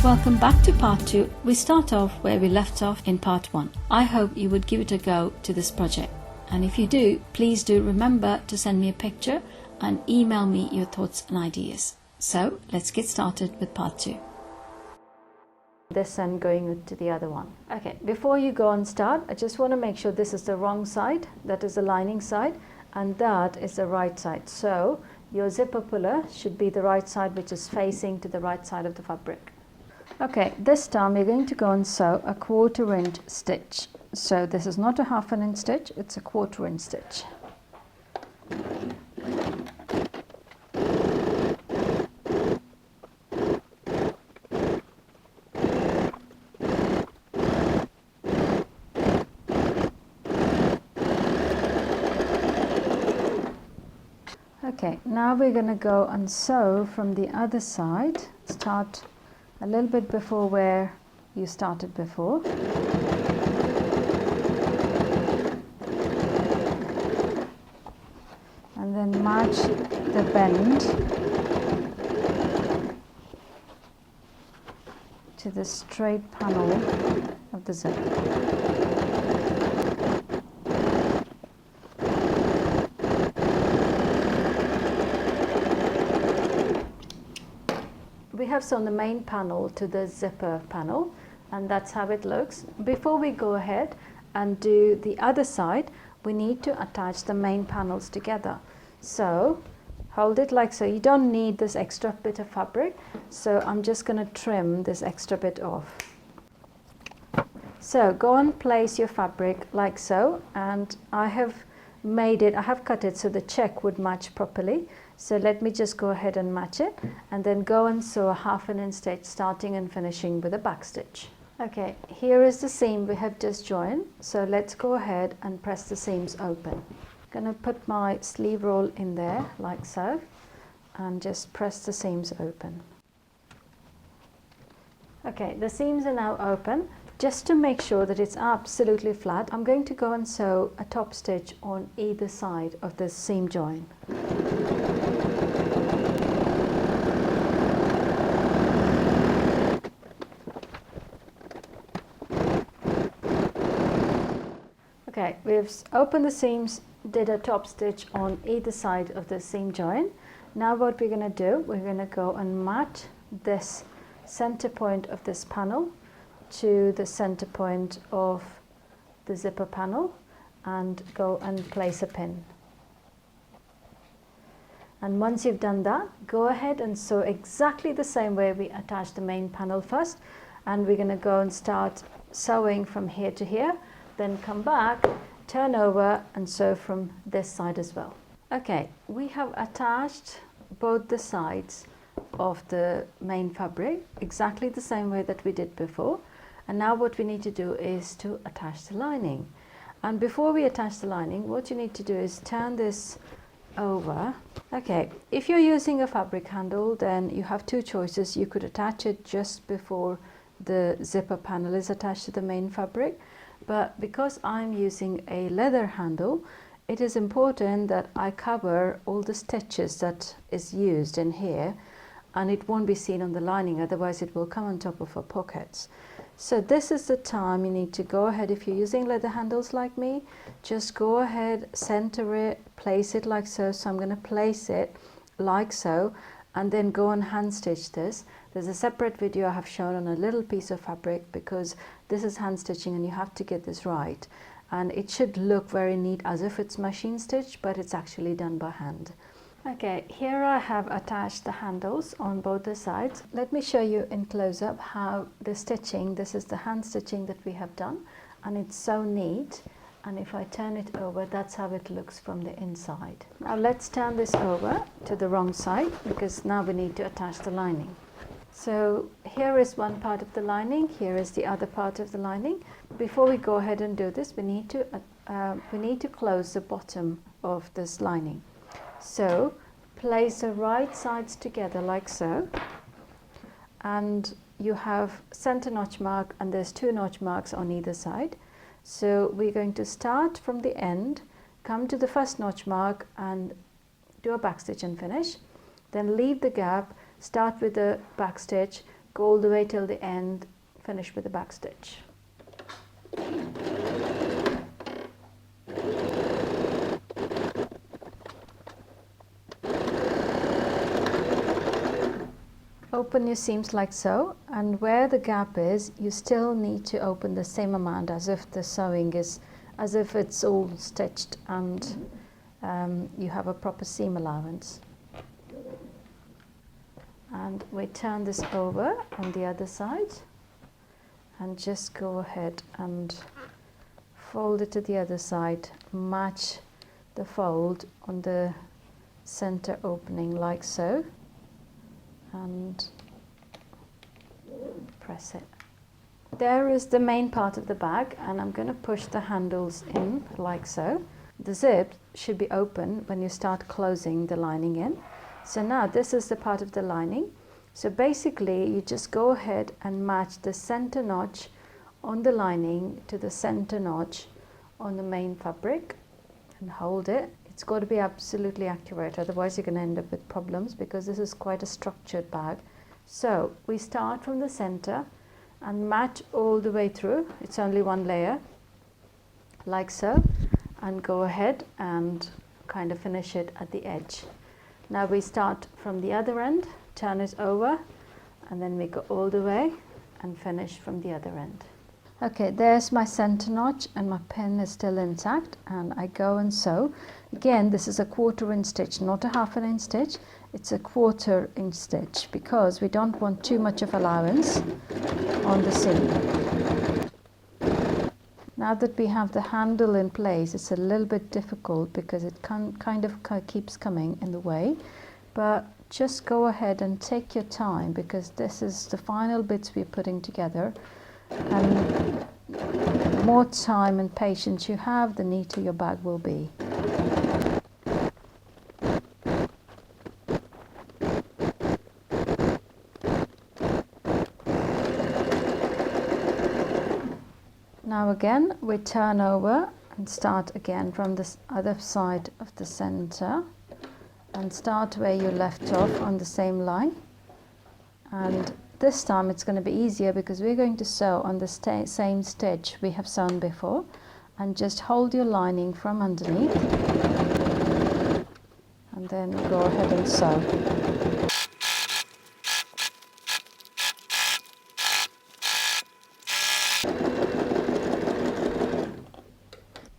Welcome back to part 2. We start off where we left off in part 1. I hope you would give it a go to this project. And if you do, please do remember to send me a picture and email me your thoughts and ideas. So let's get started with part 2. This and going to the other one. Okay, before you go and start, I just want to make sure this is the wrong side, that is the lining side, and that is the right side. So your zipper puller should be the right side, which is facing to the right side of the fabric. Okay, this time we're going to go and sew a 1/4 inch stitch. So this is not a 1/2 inch stitch, it's a 1/4 inch stitch. Okay, now we're going to go and sew from the other side. Start a little bit before where you started before. And then match the bend to the straight panel of the zip. We have sewn the main panel to the zipper panel, and that's how it looks. Before we go ahead and do the other side, we need to attach the main panels together. So hold it like so. You don't need this extra bit of fabric, so I'm just going to trim this extra bit off. So go and place your fabric like so, and I have cut it so the check would match properly. So let me just go ahead and match it, and then go and sew a 1/2 inch stitch, starting and finishing with a back stitch. Okay, here is the seam we have just joined. So let's go ahead and press the seams open. I'm going to put my sleeve roll in there like so, and just press the seams open. Okay, the seams are now open. Just to make sure that it's absolutely flat, I'm going to go and sew a top stitch on either side of the seam join. Okay, we've opened the seams, did a top stitch on either side of the seam join. Now what we're going to do, we're going to go and match this center point of this panel to the center point of the zipper panel, and go and place a pin. And once you've done that, go ahead and sew exactly the same way we attached the main panel first, and we're going to go and start sewing from here to here, then come back, turn over and sew from this side as well. Okay, we have attached both the sides of the main fabric exactly the same way that we did before, and now what we need to do is to attach the lining. And before we attach the lining, what you need to do is turn this over. Okay, if you're using a fabric handle, then you have two choices. You could attach it just before the zipper panel is attached to the main fabric, but because I'm using a leather handle, it is important that I cover all the stitches that is used in here, and it won't be seen on the lining, otherwise it will come on top of our pockets. So this is the time you need to go ahead. If you're using leather handles like me, just go ahead, center it, place it like so. So I'm going to place it like so, and then go and hand stitch this. There's a separate video I have shown on a little piece of fabric, because this is hand stitching and you have to get this right. And it should look very neat as if it's machine stitched, but it's actually done by hand. Okay, here I have attached the handles on both the sides. Let me show you in close-up how the stitching, this is the hand stitching that we have done, and it's so neat. And if I turn it over, that's how it looks from the inside. Now let's turn this over to the wrong side, because now we need to attach the lining. So here is one part of the lining, here is the other part of the lining. Before we go ahead and do this, we need to close the bottom of this lining. So place the right sides together like so, and you have center notch mark, and there's 2 notch marks on either side. So we're going to start from the end, come to the first notch mark and do a back stitch and finish, then leave the gap, start with the back stitch, go all the way till the end, finish with the back stitch. Open your seams like so, and where the gap is, you still need to open the same amount as if the sewing is, as if it's all stitched and you have a proper seam allowance. And we turn this over on the other side and just go ahead and fold it to the other side, match the fold on the center opening like so, and press it. There is the main part of the bag, and I'm going to push the handles in like so. The zip should be open when you start closing the lining in. So now this is the part of the lining. So basically you just go ahead and match the center notch on the lining to the center notch on the main fabric and hold it. It's got to be absolutely accurate, otherwise you're going to end up with problems, because this is quite a structured bag. So we start from the center and match all the way through. It's only 1 layer, like so, and go ahead and kind of finish it at the edge. Now we start from the other end, turn it over, and then we go all the way and finish from the other end. Okay, there's my center notch and my pin is still intact, and I go and sew. Again, this is a 1/4 inch stitch, not a 1/2 inch stitch. It's a 1/4 inch stitch because we don't want too much of allowance on the seam. Now that we have the handle in place, it's a little bit difficult because it kind of keeps coming in the way, but just go ahead and take your time, because this is the final bits we're putting together, and the more time and patience you have, the neater your bag will be. Now again we turn over and start again from this other side of the center, and start where you left off on the same line. And this time it's going to be easier because we're going to sew on the same stitch we have sewn before, and just hold your lining from underneath and then go ahead and sew.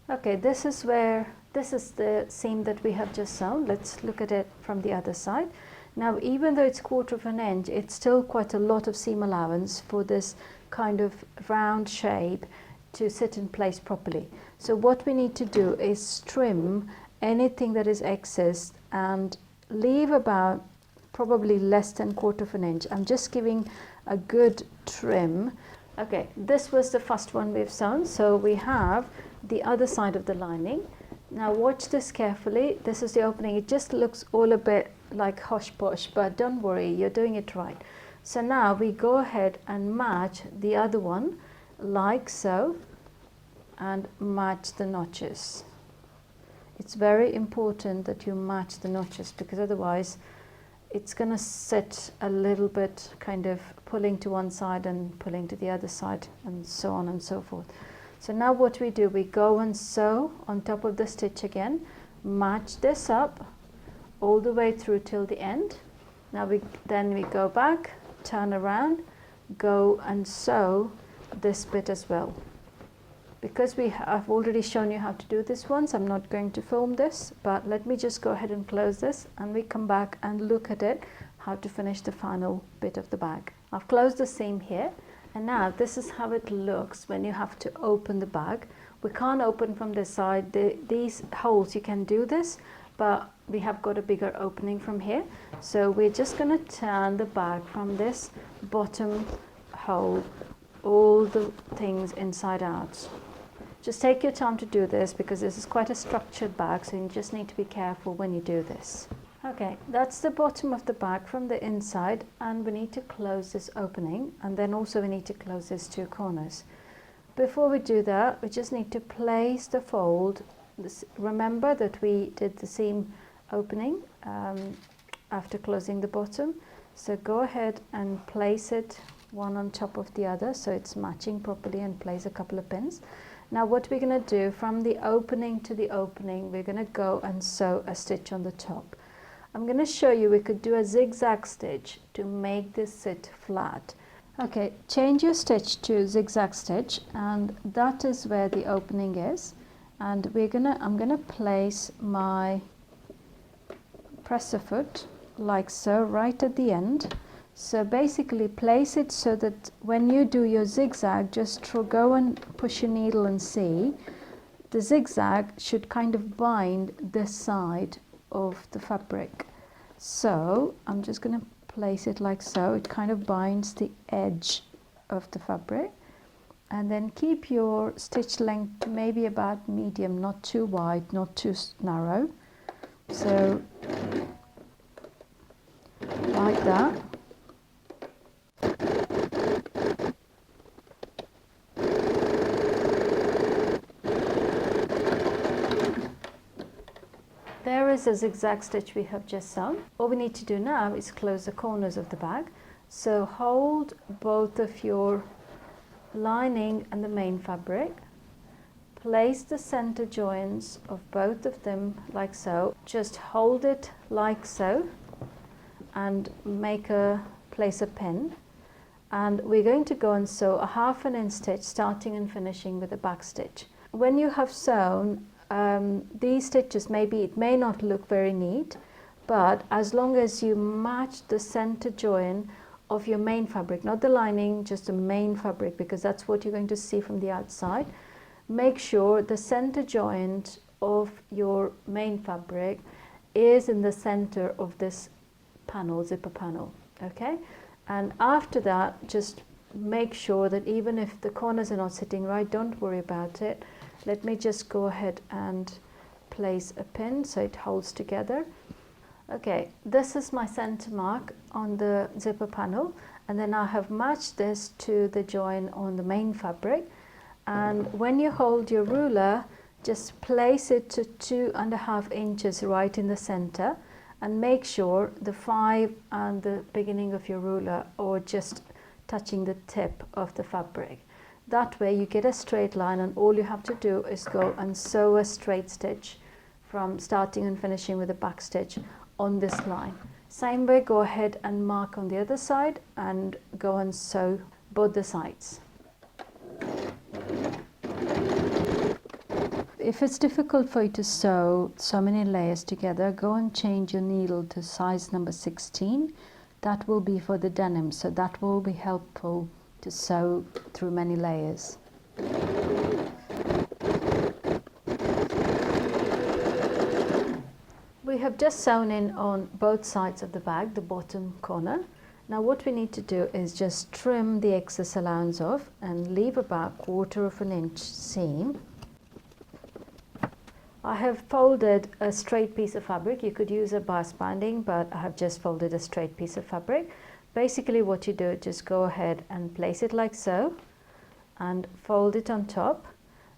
Okay, this is the seam that we have just sewn. Let's look at it from the other side. Now, even though it's 1/4 inch, it's still quite a lot of seam allowance for this kind of round shape to sit in place properly. So what we need to do is trim anything that is excess and leave about probably less than 1/4 inch. I'm just giving a good trim. Okay, this was the first one we've sewn, so we have the other side of the lining. Now watch this carefully. This is the opening. It just looks all a bit like hush posh, but don't worry, you're doing it right. So now we go ahead and match the other one like so, and match the notches. It's very important that you match the notches, because otherwise it's going to sit a little bit kind of pulling to one side and pulling to the other side, and so on and so forth. So now what we do, we go and sew on top of the stitch again, match this up all the way through till the end. Now then we go back, turn around, go and sew this bit as well. Because I've already shown you how to do this once, I'm not going to film this, but let me just go ahead and close this, and we come back and look at it, how to finish the final bit of the bag. I've closed the seam here, and now this is how it looks when you have to open the bag. We can't open from this side. These holes, you can do this, but we have got a bigger opening from here. So we're just going to turn the bag from this bottom hole, all the things inside out. Just take your time to do this, because this is quite a structured bag, so you just need to be careful when you do this. Okay, that's the bottom of the bag from the inside, and we need to close this opening, and then also we need to close these two corners. Before we do that, we just need to place the fold. Remember that we did the seam opening after closing the bottom, so go ahead and place it one on top of the other so it's matching properly, and place a couple of pins. Now what we're going to do, from the opening to the opening, we're going to go and sew a stitch on the top. I'm going to show you, we could do a zigzag stitch to make this sit flat. Okay, change your stitch to zigzag stitch, and that is where the opening is, and I'm gonna place my presser foot like so right at the end. So basically place it so that when you do your zigzag, just go and push your needle and see. The zigzag should kind of bind this side of the fabric. So I'm just going to place it like so. It kind of binds the edge of the fabric, and then keep your stitch length maybe about medium, not too wide, not too narrow. So like that. There is a zigzag stitch we have just sewn. All we need to do now is close the corners of the bag. So hold both of your lining and the main fabric. Place the center joins of both of them like so. Just hold it like so and place a pin. And we're going to go and sew a 1/2 inch stitch, starting and finishing with a back stitch. When you have sewn these stitches, it may not look very neat, but as long as you match the center join of your main fabric, not the lining, just the main fabric, because that's what you're going to see from the outside. Make sure the center joint of your main fabric is in the center of this panel, zipper panel, okay? And after that, just make sure that even if the corners are not sitting right, don't worry about it. Let me just go ahead and place a pin so it holds together. Okay, this is my center mark on the zipper panel, and then I have matched this to the join on the main fabric. And when you hold your ruler, just place it to 2.5 inches right in the center, and make sure the 5 and the beginning of your ruler are just touching the tip of the fabric. That way you get a straight line, and all you have to do is go and sew a straight stitch from starting and finishing with a back stitch on this line. Same way, go ahead and mark on the other side and go and sew both the sides. If it's difficult for you to sew so many layers together, go and change your needle to size number 16. That will be for the denim, so that will be helpful to sew through many layers. We have just sewn in on both sides of the bag, the bottom corner. Now what we need to do is just trim the excess allowance off and leave about 1/4 inch seam. I have folded a straight piece of fabric. You could use a bias binding, but I have just folded a straight piece of fabric. Basically what you do, just go ahead and place it like so and fold it on top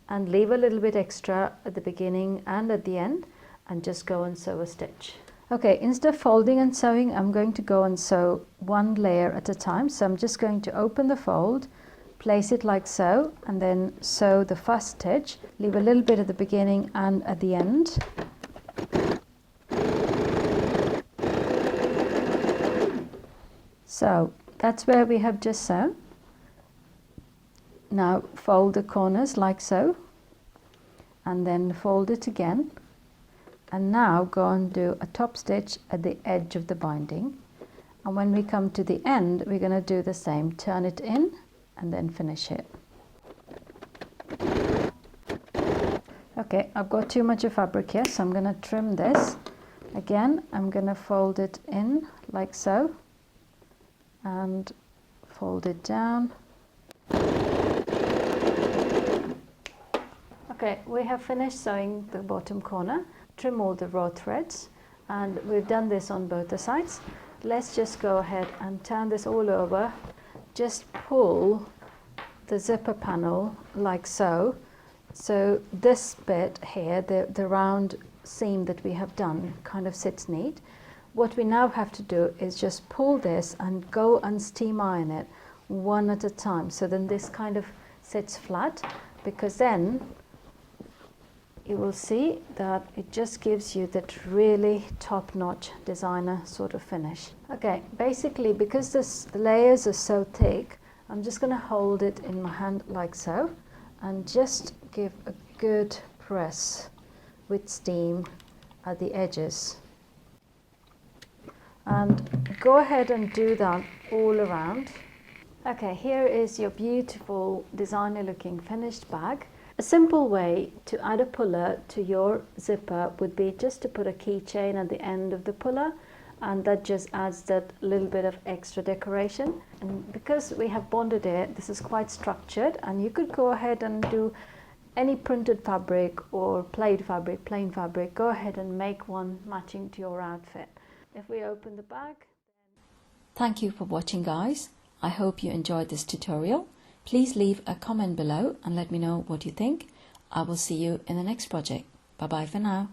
and leave a little bit extra at the beginning and at the end, and just go and sew a stitch. Okay, instead of folding and sewing, I'm going to go and sew one layer at a time. So I'm just going to open the fold, place it like so, and then sew the first stitch, leave a little bit at the beginning and at the end. So that's where we have just sewn. Now fold the corners like so, and then fold it again, and now go and do a top stitch at the edge of the binding. And when we come to the end, we're going to do the same, turn it in and then finish it. Okay, I've got too much of fabric here, so I'm going to trim this. Again, I'm going to fold it in like so and fold it down. Okay, we have finished sewing the bottom corner. Trim all the raw threads, and we've done this on both the sides. Let's just go ahead and turn this all over. Just pull the zipper panel like so. So this bit here, the round seam that we have done, kind of sits neat. What we now have to do is just pull this and go and steam iron it one at a time. So then this kind of sits flat, because then you will see that it just gives you that really top-notch designer sort of finish. Okay, basically because the layers are so thick, I'm just going to hold it in my hand like so and just give a good press with steam at the edges. And go ahead and do that all around. Okay, here is your beautiful designer looking finished bag. A simple way to add a puller to your zipper would be just to put a keychain at the end of the puller, and that just adds that little bit of extra decoration. And because we have bonded it, this is quite structured, and you could go ahead and do any printed fabric or plain fabric, go ahead and make one matching to your outfit. If we open the bag. Thank you for watching, guys. I hope you enjoyed this tutorial. Please leave a comment below and let me know what you think. I will see you in the next project. Bye bye for now.